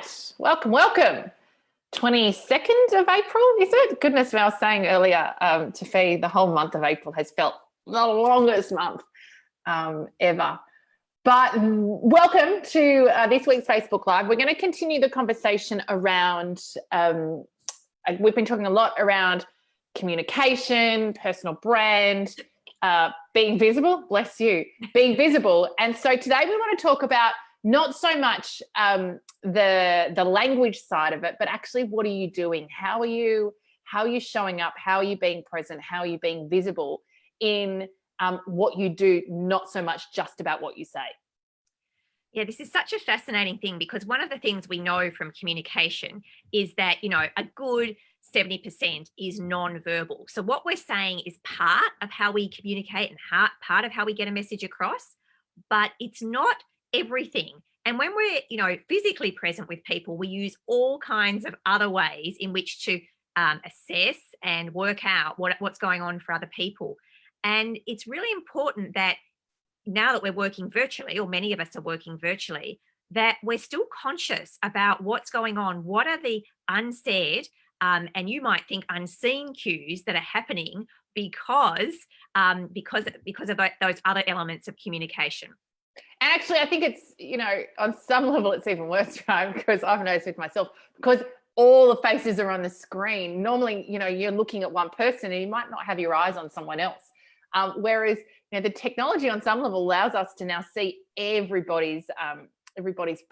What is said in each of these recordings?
right. Welcome. 22nd of April, is it? Goodness me, I was saying earlier to Fee, the whole month of April has felt the longest month ever. But welcome to this week's Facebook Live. We're going to continue the conversation around, we've been talking a lot around communication, personal brand, being visible, bless you, being visible. And so today we want to talk about not so much the language side of it, but actually what are you doing? How are you showing up? How are you being present? How are you being visible in what you do, not so much just about what you say? Yeah, this is such a fascinating thing because one of the things we know from communication is that, a good 70% is non-verbal. So what we're saying is part of how we communicate and part of how we get a message across, but it's not everything. And when we're, physically present with people, we use all kinds of other ways in which to assess and work out what's going on for other people. And it's really important that now that we're working virtually, or many of us are working virtually, that we're still conscious about what's going on. What are the unsaid, and you might think unseen cues that are happening because of those other elements of communication. And actually, I think it's, on some level, it's even worse, right? Because I've noticed with myself, because all the faces are on the screen. Normally, you're looking at one person and you might not have your eyes on someone else. Whereas, the technology on some level allows us to now see everybody's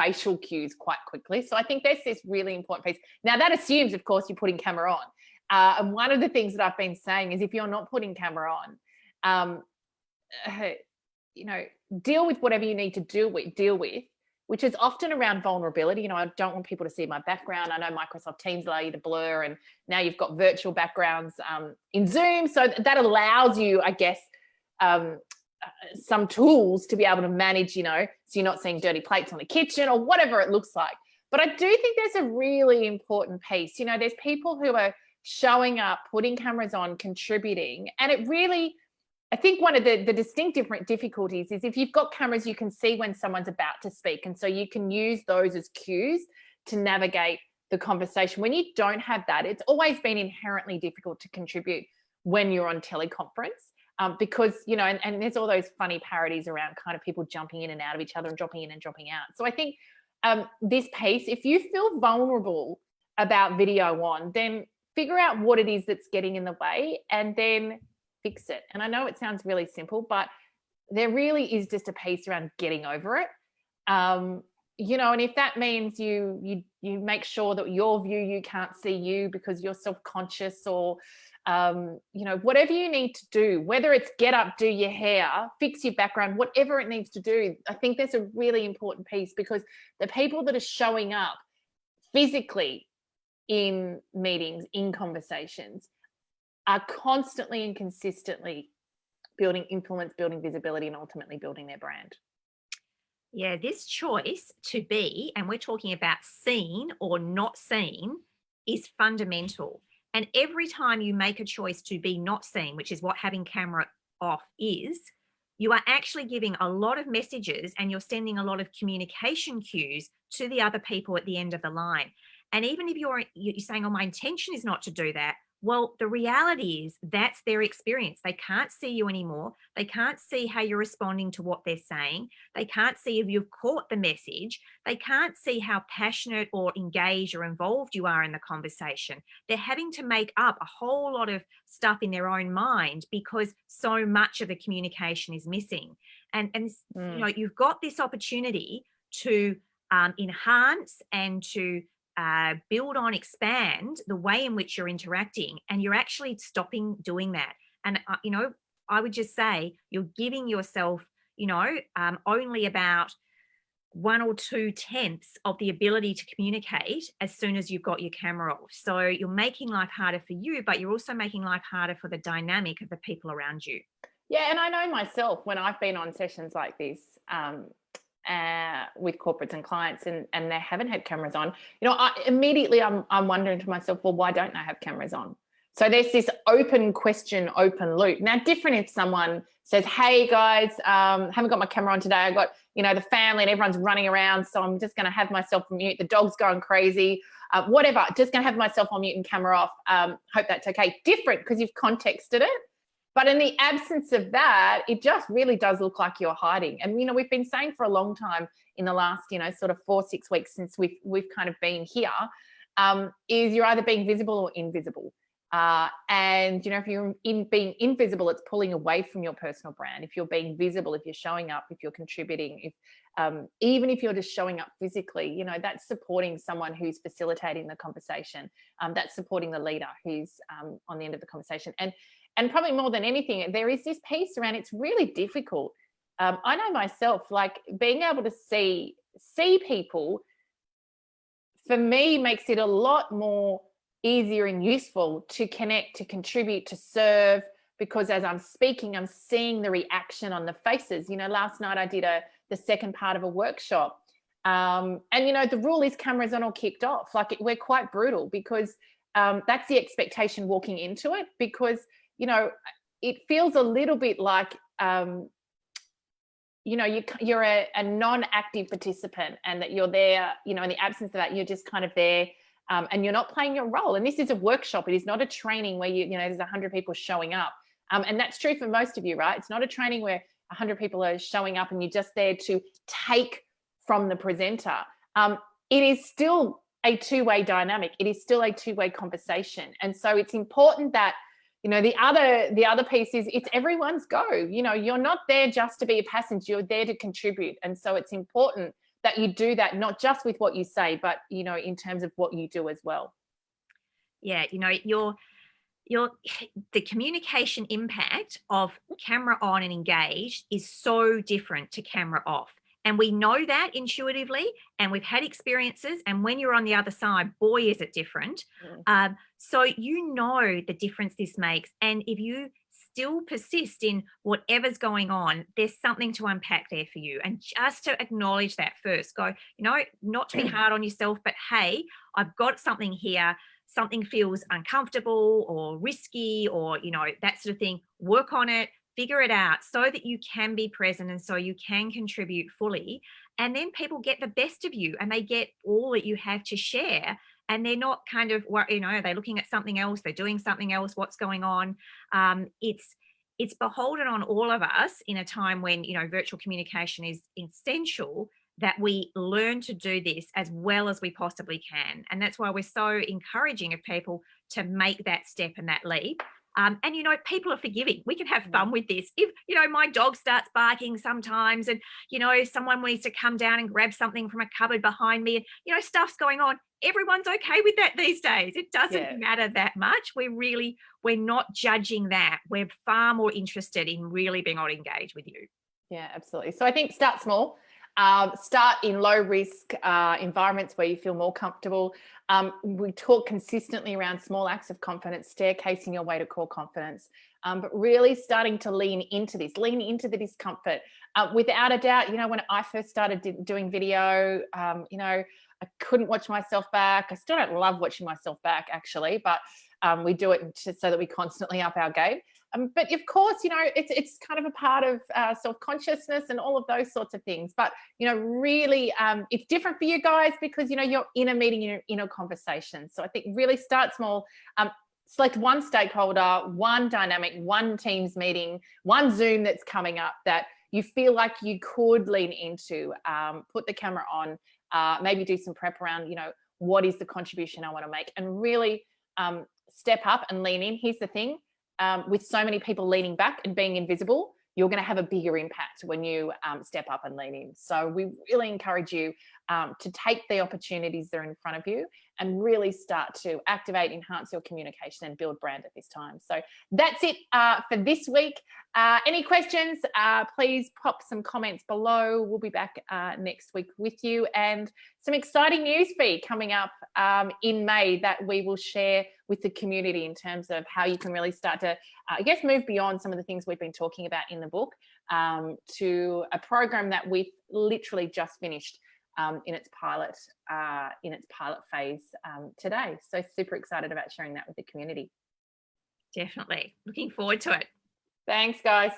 facial cues quite quickly. So I think that's this really important piece. Now that assumes, of course, you're putting camera on. And one of the things that I've been saying is if you're not putting camera on, deal with whatever you need to deal with, which is often around vulnerability. I don't want people to see my background. I know Microsoft Teams allow you to blur, and now you've got virtual backgrounds in Zoom. So that allows you, I guess, some tools to be able to manage, so you're not seeing dirty plates on the kitchen or whatever it looks like. But I do think there's a really important piece. There's people who are showing up, putting cameras on, contributing, and it really, I think one of the distinct different difficulties is if you've got cameras, you can see when someone's about to speak. And so you can use those as cues to navigate the conversation. When you don't have that, it's always been inherently difficult to contribute when you're on teleconference because, and there's all those funny parodies around kind of people jumping in and out of each other and dropping in and dropping out. So I think this piece, if you feel vulnerable about video on, then figure out what it is that's getting in the way and then fix it. And I know it sounds really simple, but there really is just a piece around getting over it. And if that means you make sure that your view, you can't see you because you're self-conscious or, whatever you need to do, whether it's get up, do your hair, fix your background, whatever it needs to do, I think there's a really important piece because the people that are showing up physically in meetings, in conversations, are constantly and consistently building influence, building visibility, and ultimately building their brand. Yeah, this choice to be, and we're talking about seen or not seen, is fundamental. And every time you make a choice to be not seen, which is what having camera off is, you are actually giving a lot of messages and you're sending a lot of communication cues to the other people at the end of the line. And even if you're saying, oh, my intention is not to do that, well, the reality is that's their experience. They can't see you anymore. They can't see how you're responding to what they're saying. They can't see if you've caught the message. They can't see how passionate or engaged or involved you are in the conversation. They're having to make up a whole lot of stuff in their own mind because so much of the communication is missing. And you've got this opportunity to enhance and to build on, expand the way in which you're interacting, and you're actually stopping doing that. And, I would just say you're giving yourself, only about 1 or 2/10 of the ability to communicate as soon as you've got your camera off. So you're making life harder for you, but you're also making life harder for the dynamic of the people around you. Yeah, and I know myself when I've been on sessions like this, with corporates and clients and they haven't had cameras on, I'm wondering to myself, well, why don't they have cameras on? So there's this open question, open loop. Now, different if someone says, hey guys, haven't got my camera on today. I got, the family and everyone's running around. So I'm just going to have myself on mute. The dog's going crazy, whatever. Just going to have myself on mute and camera off. Hope that's okay. Different because you've contexted it. But in the absence of that, it just really does look like you're hiding. And, we've been saying for a long time in the last, sort of 4-6 weeks since we've kind of been here, is you're either being visible or invisible. And, if you're being invisible, it's pulling away from your personal brand. If you're being visible, if you're showing up, if you're contributing, even if you're just showing up physically, that's supporting someone who's facilitating the conversation. That's supporting the leader who's on the end of the conversation. And probably more than anything, there is this piece around, it's really difficult. I know myself, like being able to see people, for me, makes it a lot more easier and useful to connect, to contribute, to serve, because as I'm speaking, I'm seeing the reaction on the faces. Last night I did the second part of a workshop. And, the rule is cameras on or kicked off. Like we're quite brutal because that's the expectation walking into it, because it feels a little bit like, you're a non-active participant, and that you're there, in the absence of that, you're just kind of there, and you're not playing your role. And this is a workshop. It is not a training where there's 100 people showing up. And that's true for most of you, right? It's not a training where 100 people are showing up and you're just there to take from the presenter. It is still a two-way dynamic. It is still a two-way conversation. And so it's important that, the other piece is it's everyone's go. You're not there just to be a passenger, you're there to contribute. And so it's important that you do that, not just with what you say, but, in terms of what you do as well. Yeah, the communication impact of camera on and engaged is so different to camera off. And we know that intuitively, and we've had experiences. And when you're on the other side, boy, is it different. So the difference this makes. And if you still persist in whatever's going on, there's something to unpack there for you. And just to acknowledge that first, go, not to be hard on yourself, but hey, I've got something here. Something feels uncomfortable or risky or, that sort of thing. Work on it. Figure it out so that you can be present and so you can contribute fully. And then people get the best of you and they get all that you have to share. And they're not kind of, they're looking at something else, they're doing something else, what's going on. It's beholden on all of us in a time when, virtual communication is essential, that we learn to do this as well as we possibly can. And that's why we're so encouraging of people to make that step and that leap. And, people are forgiving. We can have fun with this. If, my dog starts barking sometimes and, someone needs to come down and grab something from a cupboard behind me and, stuff's going on. Everyone's okay with that these days. It doesn't matter that much. We're not judging that. We're far more interested in really being able to engage with you. Yeah, absolutely. So I think start small. Start in low risk environments where you feel more comfortable. We talk consistently around small acts of confidence, staircasing your way to core confidence, but really starting to lean into the discomfort. Without a doubt, when I first started doing video, I couldn't watch myself back. I still don't love watching myself back, actually, but we do it just so that we constantly up our game. But of course, it's kind of a part of self-consciousness and all of those sorts of things. But, really, it's different for you guys because, you're in a meeting, you're in a conversation. So I think really start small. Select one stakeholder, one dynamic, one Teams meeting, one Zoom that's coming up that you feel like you could lean into, put the camera on, maybe do some prep around, what is the contribution I want to make, and really step up and lean in. Here's the thing. With so many people leaning back and being invisible, you're going to have a bigger impact when you step up and lean in. So we really encourage you to take the opportunities that are in front of you and really start to activate, enhance your communication and build brand at this time. So that's it for this week. Any questions, please pop some comments below. We'll be back next week with you, and some exciting news for you coming up in May that we will share with the community in terms of how you can really start to, move beyond some of the things we've been talking about in the book to a program that we've literally just finished in its pilot phase today. So super excited about sharing that with the community. Definitely. Looking forward to it. Thanks, guys.